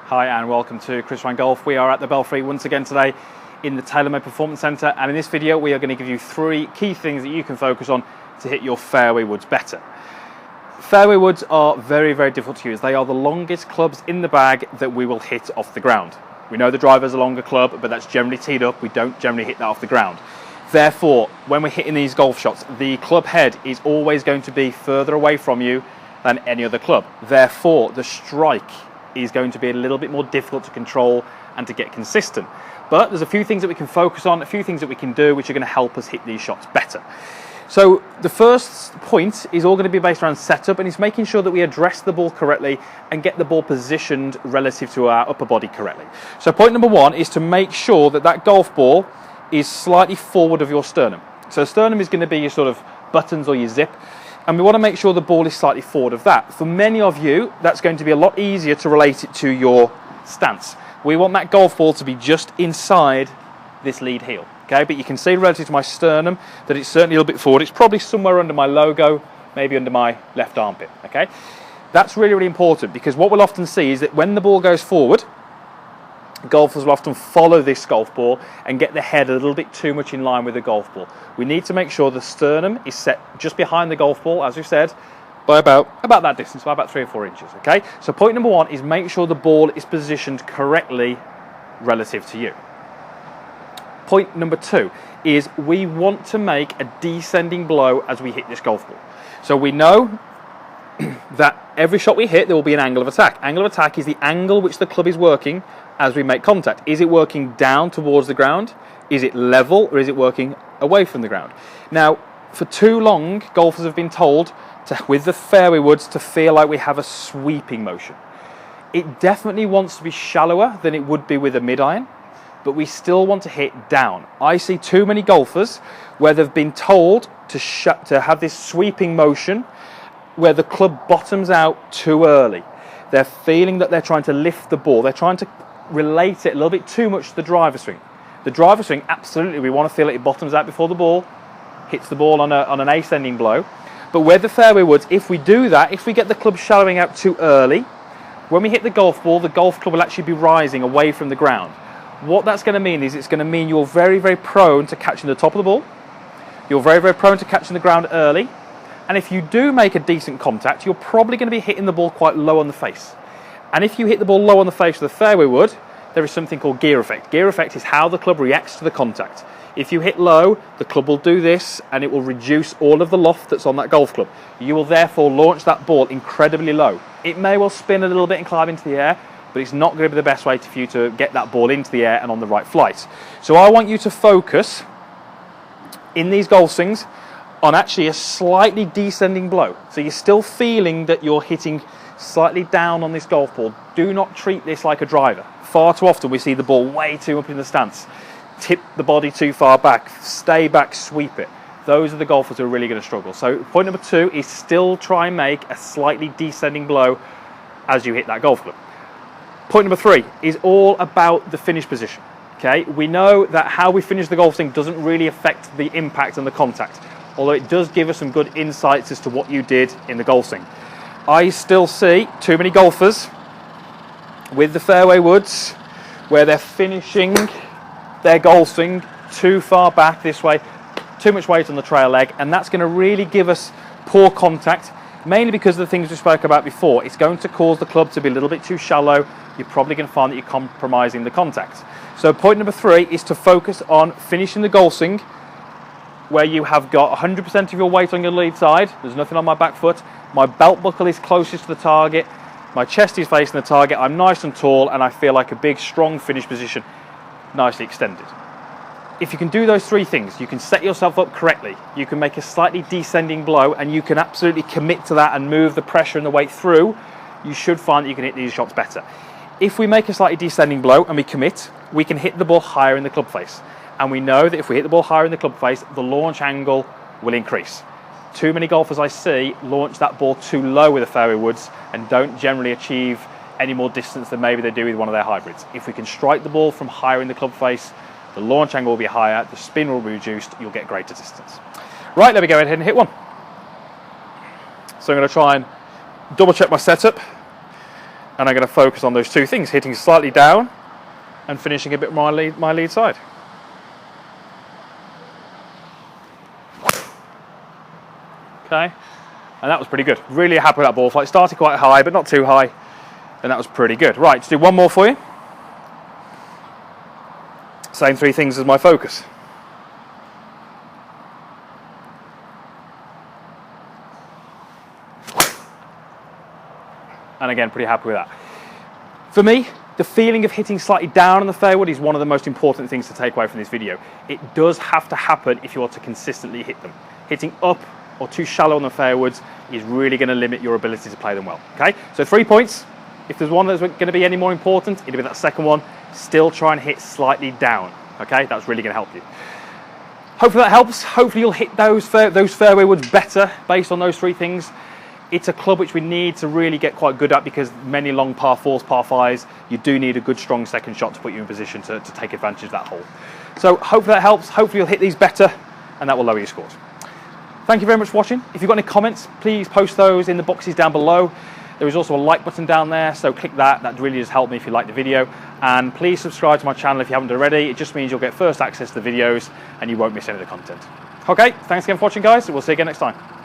Hi and welcome to Chris Ryan Golf. We are at the Belfry once again today in the TaylorMade Performance Centre, and in this video we are going to give you 3 key things that you can focus on to hit your fairway woods better. Fairway woods are very, very difficult to use. They are the longest clubs in the bag that we will hit off the ground. We know the driver's a longer club, but that's generally teed up. We don't generally hit that off the ground. Therefore, when we're hitting these golf shots, the club head is always going to be further away from you than any other club. Therefore, the strike is going to be a little bit more difficult to control and to get consistent. But there's a few things that we can focus on, a few things that we can do which are going to help us hit these shots better. So the first point is all going to be based around setup, and it's making sure that we address the ball correctly and get the ball positioned relative to our upper body correctly. So point number 1 is to make sure that that golf ball is slightly forward of your sternum. So sternum is going to be your sort of buttons or your zip, and we want to make sure the ball is slightly forward of that. For many of you, that's going to be a lot easier to relate it to your stance. We want that golf ball to be just inside this lead heel, okay? But you can see relative to my sternum that it's certainly a little bit forward. It's probably somewhere under my logo, maybe under my left armpit, okay? That's really, really important, because what we'll often see is that when the ball goes forward, golfers will often follow this golf ball and get the head a little bit too much in line with the golf ball. We need to make sure the sternum is set just behind the golf ball, as we said, by about that distance, by about 3 or 4 inches, okay? So point number 1 is make sure the ball is positioned correctly relative to you. Point number 2 is we want to make a descending blow as we hit this golf ball. So we know that every shot we hit, there will be an angle of attack. Angle of attack is the angle which the club is working as we make contact. Is it working down towards the ground? Is it level, or is it working away from the ground? Now, for too long, golfers have been told with the fairway woods to feel like we have a sweeping motion. It definitely wants to be shallower than it would be with a mid-iron, but we still want to hit down. I see too many golfers where they've been told to have this sweeping motion where the club bottoms out too early. They're feeling that they're trying to lift the ball. They're trying to relate it a little bit too much to the driver swing. The driver swing, absolutely, we want to feel it bottoms out before the ball hits the ball on an ascending blow. But with the fairway woods, if we do that, if we get the club shallowing out too early, when we hit the golf ball, the golf club will actually be rising away from the ground. What that's going to mean is it's going to mean you're very, very prone to catching the top of the ball. You're very, very prone to catching the ground early. And if you do make a decent contact, you're probably going to be hitting the ball quite low on the face. And if you hit the ball low on the face of the fairway wood, there is something called gear effect. Gear effect is how the club reacts to the contact. If you hit low, the club will do this and it will reduce all of the loft that's on that golf club. You will therefore launch that ball incredibly low. It may well spin a little bit and climb into the air, but it's not going to be the best way for you to get that ball into the air and on the right flight. So I want you to focus in these golf swings on actually a slightly descending blow. So you're still feeling that you're hitting slightly down on this golf ball. Do not treat this like a driver. Far too often we see the ball way too up in the stance. Tip the body too far back, stay back, sweep it. Those are the golfers who are really going to struggle. So point number 2 is still try and make a slightly descending blow as you hit that golf club. Point number 3 is all about the finish position. Okay, we know that how we finish the golf swing doesn't really affect the impact and the contact, although it does give us some good insights as to what you did in the golf swing. I still see too many golfers with the fairway woods where they're finishing their golf swing too far back this way, too much weight on the trail leg, and that's going to really give us poor contact, mainly because of the things we spoke about before. It's going to cause the club to be a little bit too shallow. You're probably going to find that you're compromising the contact. So point number 3 is to focus on finishing the golf swing where you have got 100% of your weight on your lead side. There's nothing on my back foot. My belt buckle is closest to the target. My chest is facing the target. I'm nice and tall, and I feel like a big, strong finish position, nicely extended. If you can do those 3 things, you can set yourself up correctly. You can make a slightly descending blow, and you can absolutely commit to that and move the pressure and the weight through. You should find that you can hit these shots better. If we make a slightly descending blow and we commit, we can hit the ball higher in the club face. And we know that if we hit the ball higher in the club face, the launch angle will increase. Too many golfers I see launch that ball too low with the fairway woods and don't generally achieve any more distance than maybe they do with one of their hybrids. If we can strike the ball from higher in the club face, the launch angle will be higher, the spin will be reduced, you'll get greater distance. Right, let me go ahead and hit one. So I'm going to try and double check my setup, and I'm going to focus on those two things, hitting slightly down and finishing a bit more my lead side. Okay, and that was pretty good. Really happy with that ball flight. Started quite high, but not too high, and that was pretty good. Right, let's do one more for you. Same three things as my focus. And again, pretty happy with that. For me, the feeling of hitting slightly down on the fairway is one of the most important things to take away from this video. It does have to happen if you want to consistently hit them. Hitting up or too shallow on the fairwoods is really going to limit your ability to play them well. Okay, so 3 points. If there's one that's going to be any more important, it'll be that second one. Still try and hit slightly down. Okay, that's really going to help you. Hopefully that helps. Hopefully you'll hit those fairway woods better based on those 3 things. It's a club which we need to really get quite good at, because many long par 4s, par 5s, you do need a good strong second shot to put you in position to take advantage of that hole. So hopefully that helps. Hopefully you'll hit these better, and that will lower your scores. Thank you very much for watching. If you've got any comments, please post those in the boxes down below. There is also a like button down there, so click that. That really does help me if you like the video. And please subscribe to my channel if you haven't already. It just means you'll get first access to the videos and you won't miss any of the content. Okay, thanks again for watching, guys. We'll see you again next time.